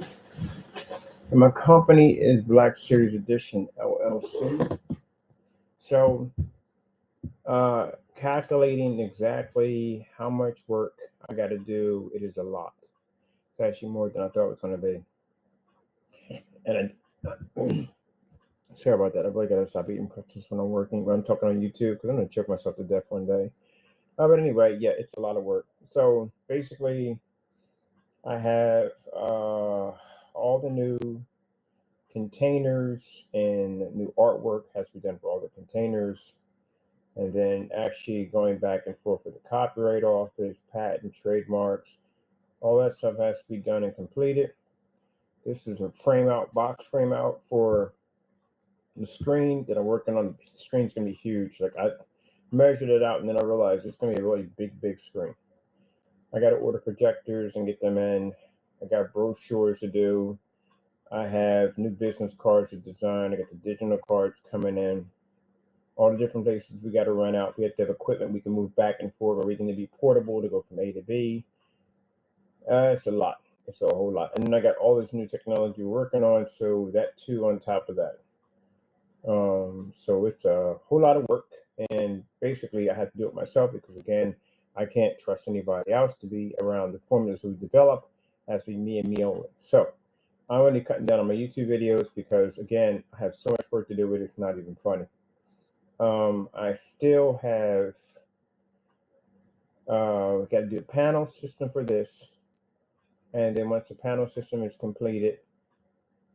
And my company is Black Series Edition LLC. So, calculating exactly how much work I got to do, it is a lot. It's actually more than I thought it was going to be. And sorry about that. I really got to stop eating breakfast when I'm talking on YouTube because I'm going to choke myself to death one day. But anyway, yeah, it's a lot of work. So basically, I have all the new containers and new artwork has to be done for all the containers. And then actually going back and forth with the copyright office, patent, trademarks, all that stuff has to be done and completed. This is a box frame out for the screen that I'm working on. The screen's gonna be huge. Like I measured it out and then I realized it's gonna be a really big screen. I gotta order projectors and get them in. I got brochures to do. I have new business cards to design. I got the digital cards coming in. All the different places we got to run out. We have to have equipment we can move back and forth. Everything to be portable to go from A to B. It's a lot. It's a whole lot. And then I got all this new technology we're working on, so that too on top of that. So it's a whole lot of work, and basically I have to do it myself because again, I can't trust anybody else to be around the formulas we develop. It has to be me and me only. So I'm only cutting down on my YouTube videos because again, I have so much work to do with it. It's not even funny. I still have got to do a panel system for this, and then once the panel system is completed,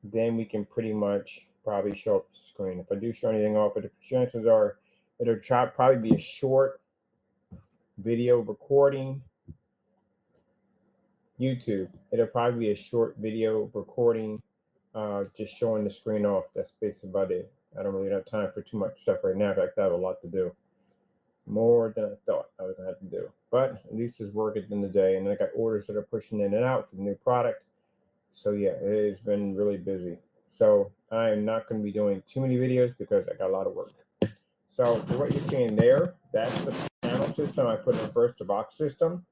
then we can pretty much probably show up the screen. If I do show anything off, but the chances are it'll probably be a short video recording. YouTube, it'll probably be a short video recording, just showing the screen off. That's basically about it. I don't really have time for too much stuff right now. In fact, I have a lot to do. More than I thought I was gonna have to do. But at least it's work at the end of the day. And then I got orders that are pushing in and out for the new product. So yeah, it has been really busy. So I'm not going to be doing too many videos because I got a lot of work. So for what you're seeing there, that's the panel system. I put in first the box system.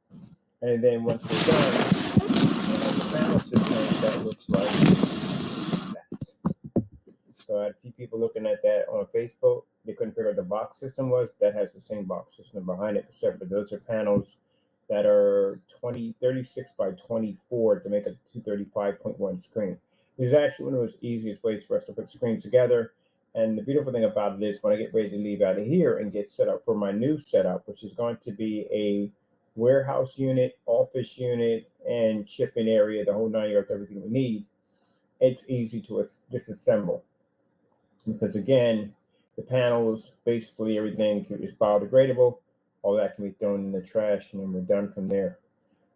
And then once we're done, the panel system that looks like that. So I had a few people looking at that on Facebook. They couldn't figure out what the box system was. That has the same box system behind it, except for those are panels that are 36 by 24 to make a 235.1 screen. This is actually one of those easiest ways for us to put screens together. And the beautiful thing about it is when I get ready to leave out of here and get set up for my new setup, which is going to be a warehouse unit, office unit, and shipping area, the whole 9 yards, everything we need, it's easy to disassemble. Because again, the panels, basically everything is biodegradable. All that can be thrown in the trash and then we're done from there.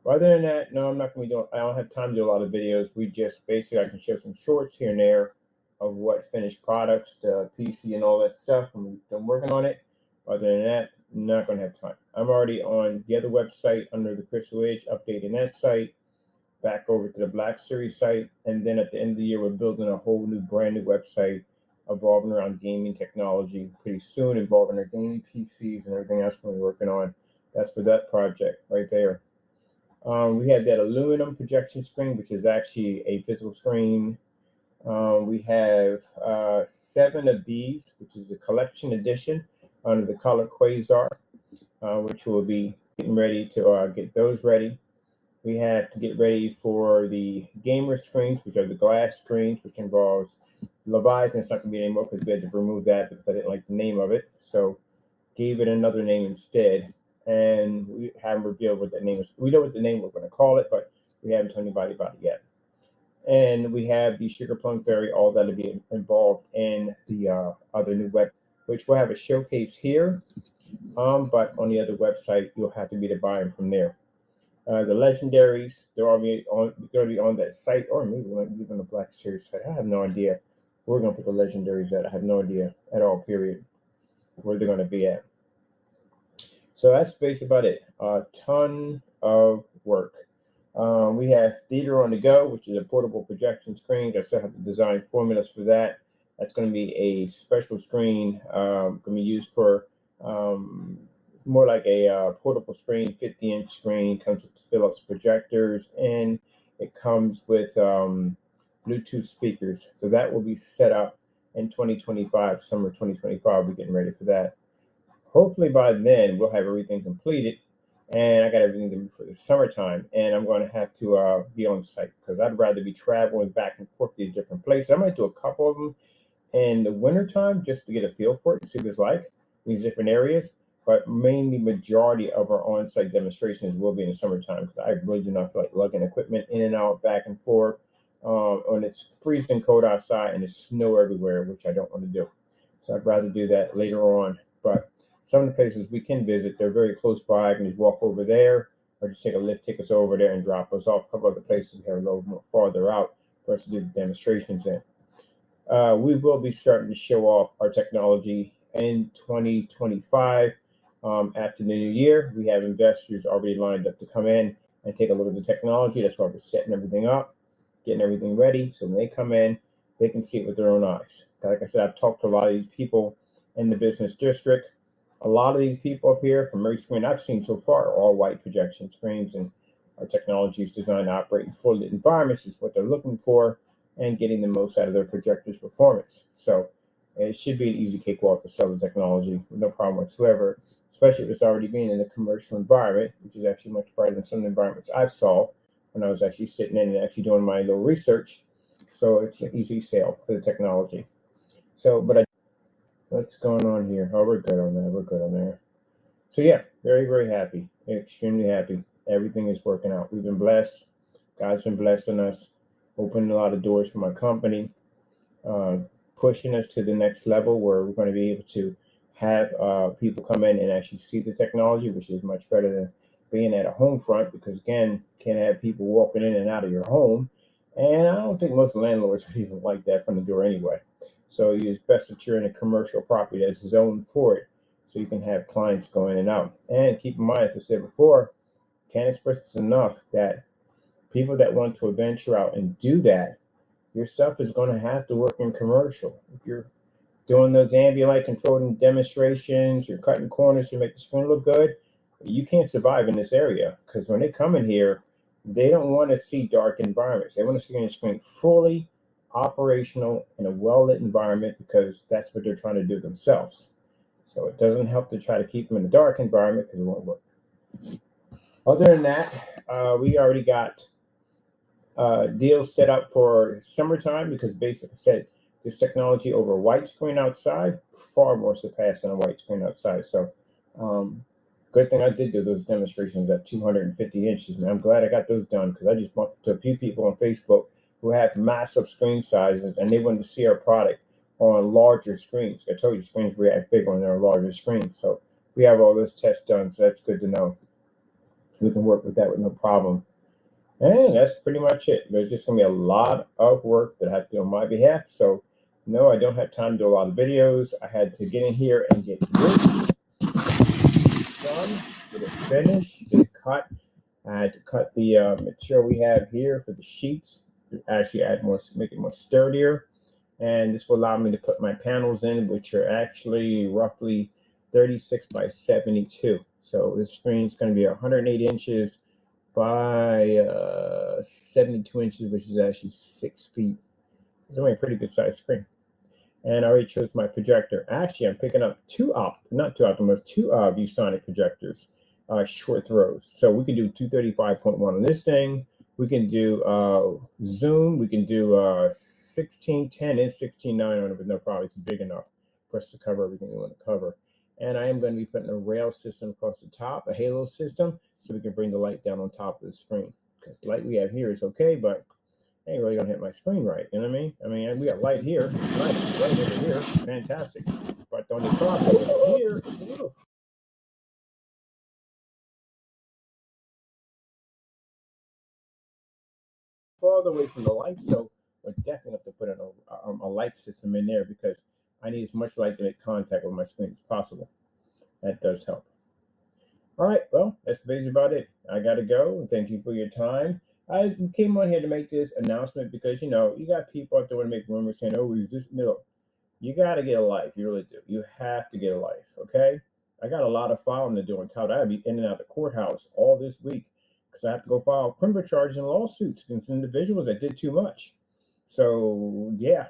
But other than that, no, I'm not going to be doing, I don't have time to do a lot of videos. We just basically, I can show some shorts here and there of what finished products, the PC and all that stuff, and we've been working on it. Other than that, I'm not going to have time. I'm already on the other website under the Crystal Edge, updating that site, back over to the Black Series site, and then at the end of the year, we're building a whole new, brand new website evolving around gaming technology pretty soon, involving our gaming PCs and everything else we're working on. That's for that project right there. We have that aluminum projection screen, which is actually a physical screen. We have 7 of these, which is the collection edition under the color Quasar, which will be getting ready to get those ready. We have to get ready for the gamer screens, which are the glass screens, which involves Leviathan. It's not going to be anymore because we had to remove that because I didn't like the name of it. So gave it another name instead. And we haven't revealed what that name is. We know what the name we're going to call it, but we haven't told anybody about it yet. And we have the Sugar Plum Fairy, all that'll be involved in the other new web, which will have a showcase here. But on the other website, you'll have to be to buy them from there. The legendaries, they're already going to be on that site, or maybe we might be on the Black Series site. I have no idea where we're going to put the legendaries at. I have no idea at all, period, where they're going to be at. So that's basically about it. A ton of work. We have Theater on the Go, which is a portable projection screen. I still have to design formulas for that. That's going to be a special screen, going to be used for more like a portable screen, 50-inch screen, comes with Philips projectors, and it comes with Bluetooth speakers. So that will be set up in 2025, summer 2025. We're getting ready for that. Hopefully by then we'll have everything completed, and I got everything for the summertime. And I'm going to have to be on site because I'd rather be traveling back and forth to different places. I might do a couple of them in the wintertime just to get a feel for it and see what it's like in these different areas. But mainly, majority of our on-site demonstrations will be in the summertime because I really do not feel like lugging equipment in and out, back and forth. When it's freezing cold outside and it's snow everywhere, which I don't want to do. So I'd rather do that later on. But some of the places we can visit, they're very close by. I can just walk over there or just take a lift, take us over there and drop us off. A couple other places we have a little more farther out for us to do the demonstrations in. We will be starting to show off our technology in 2025. After the new year, we have investors already lined up to come in and take a look at the technology. That's why we're setting everything up, getting everything ready. So when they come in, they can see it with their own eyes. Like I said, I've talked to a lot of these people in the business district. A lot of these people up here from every screen I've seen so far are all white projection screens, and our technology is designed to operate in full lit environments is what they're looking for and getting the most out of their projector's performance. So it should be an easy cakewalk to sell the technology with no problem whatsoever, especially if it's already being in a commercial environment, which is actually much brighter than some of the environments I saw when I was actually sitting in and actually doing my little research. So it's an easy sale for the technology. So, what's going on here? Oh, we're good on that. We're good on there. So yeah, very, very happy, extremely happy. Everything is working out. We've been blessed. God's been blessing us, opening a lot of doors for my company, uh, pushing us to the next level where we're going to be able to have people come in and actually see the technology, which is much better than being at a home front because, again, can't have people walking in and out of your home. And I don't think most landlords would even like that from the door anyway. So it's best that you're in a commercial property that's zoned for it so you can have clients go in and out. And keep in mind, as I said before, can't express this enough that people that want to venture out and do that, your stuff is going to have to work in commercial. If you're doing those ambient controlled demonstrations, you're cutting corners to make the screen look good, you can't survive in this area because when they come in here, they don't want to see dark environments. They want to see your screen fully operational in a well-lit environment because that's what they're trying to do themselves. So it doesn't help to try to keep them in a dark environment because it won't work. Other than that, we already got deals set up for summertime because basically said this technology over a white screen outside far more surpassed than a white screen outside. So good thing I did do those demonstrations at 250 inches. And I'm glad I got those done because I just bumped to a few people on Facebook who have massive screen sizes and they wanted to see our product on larger screens. I told you screens react big on their larger screens. So we have all those tests done. So that's good to know. We can work with that with no problem. And that's pretty much it. There's just going to be a lot of work that I have to do on my behalf. So, no, I don't have time to do a lot of videos. I had to get in here and get this done, get it finished, get it cut. I had to cut the material we have here for the sheets to actually add more, make it more sturdier. And this will allow me to put my panels in, which are actually roughly 36 by 72. So the screen is going to be 108 inches by 72 inches, which is actually 6 feet. It's only a pretty good sized screen. And I already chose my projector. Actually, I'm picking up two ViewSonic projectors, short throws. So we can do 235.1 on this thing. We can do zoom. We can do 1610 and 16:9 on it with no problem. It's big enough for us to cover everything we want to cover. And I am going to be putting a rail system across the top, a halo system, so we can bring the light down on top of the screen. Because the light we have here is okay, but ain't really gonna hit my screen right. You know what I mean? I mean, we got light here, nice, light over here, fantastic. But on the top over here, it's a little farther away from the light, so we're definitely have to put a light system in there because I need as much light to make contact with my screen as possible. That does help. All right, well, that's basically about it. I gotta go. Thank you for your time. I came on here to make this announcement because you got people out there want to make rumors saying, "Oh, is this no?" You got to get a life. You really do. You have to get a life. Okay. I got a lot of filing to do on top. I'll be in and out of the courthouse all this week because because I have to go file criminal charges and lawsuits against individuals that did too much. So yeah,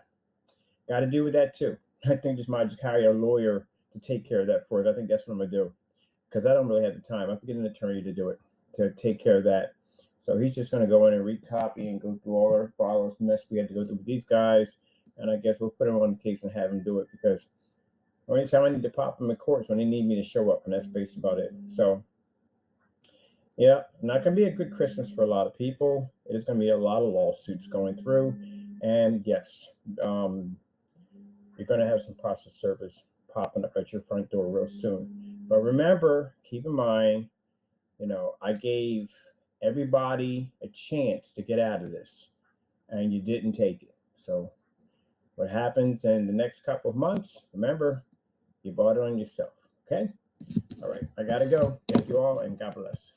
got to deal with that too. I think just might just hire a lawyer to take care of that for us. I think that's what I'm gonna do, because I don't really have the time. I have to get an attorney to do it, to take care of that. So he's just going to go in and recopy and go through all our files mess we had to go through with these guys. And I guess we'll put him on the case and have him do it, because the only time I need to pop him in court is when they need me to show up, and that's basically about it. So yeah, not going to be a good Christmas for a lot of people. It is going to be a lot of lawsuits going through. And yes, you're going to have some process servers popping up at your front door real soon. But remember, keep in mind, I gave everybody a chance to get out of this, and you didn't take it. So what happens in the next couple of months, remember, you bought it on yourself. Okay? All right. I got to go. Thank you all, and God bless.